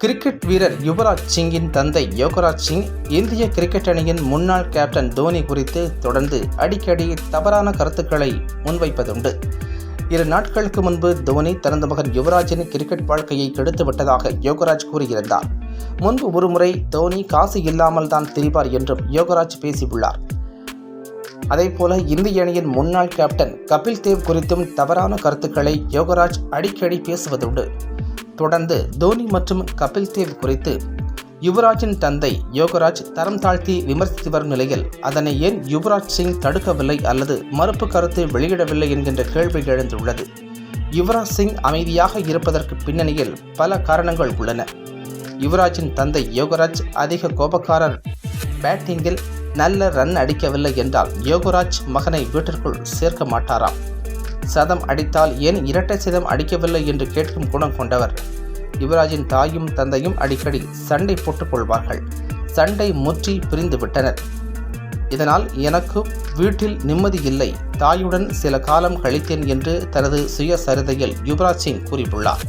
Cricket வீரர் யுவராஜ் சிங்கின் தந்தை யோகராஜ் சிங் இந்திய கிரிக்கெட் அணியின் முன்னாள் கேப்டன் தோனி குறித்து தொடர்ந்து அடிக்கடி தவறான கருத்துக்களை முன்வைப்பதுண்டு. 2 நாட்களுக்கு முன்பு தோனி தனது மகன் யுவராஜின் கிரிக்கெட் வாழ்க்கையை கெடுத்து விட்டதாக யோகராஜ் கூறியிருந்தார். முன்பு ஒருமுறை தோனி காசு இல்லாமல் தான் திரிவார் என்றும் யோகராஜ் பேசியுள்ளார். அதேபோல இந்திய அணியின் முன்னாள் கேப்டன் கபில் தேவ் குறித்தும் தவறான கருத்துக்களை யோகராஜ் அடிக்கடி பேசுவதுண்டு. தொடர்ந்து தோனி மற்றும் கபில் தேவ் குறித்து யுவராஜின் தந்தை யோகராஜ் தரம் தாழ்த்தி விமர்சித்து வரும் நிலையில் அதனை ஏன் யுவராஜ் சிங் தடுக்கவில்லை அல்லது மறுப்பு கருத்து வெளியிடவில்லை என்கின்ற கேள்வி எழுந்துள்ளது. யுவராஜ் சிங் அமைதியாக இருப்பதற்கு பின்னணியில் பல காரணங்கள் உள்ளன. யுவராஜின் தந்தை யோகராஜ் அதிக கோபக்காரர். பேட்டிங்கில் நல்ல ரன் அடிக்கவில்லை என்றால் யோகராஜ் மகனை வீட்டிற்குள் சேர்க்க மாட்டாராம். சதம் அடித்தால் ஏன் இரட்டை சதம் அடிக்கவில்லை என்று கேட்கும் குணம் கொண்டவர். யுவராஜின் தாயும் தந்தையும் அடிக்கடி சண்டை போட்டுக் கொள்வார்கள். சண்டை முற்றி பிரிந்து விட்டனர். இதனால் எனக்கு வீட்டில் நிம்மதி இல்லை, தாயுடன் சில காலம் கழித்தேன் என்று தனது சுயசரிதையில் யுவராஜ் சிங் கூறியுள்ளார்.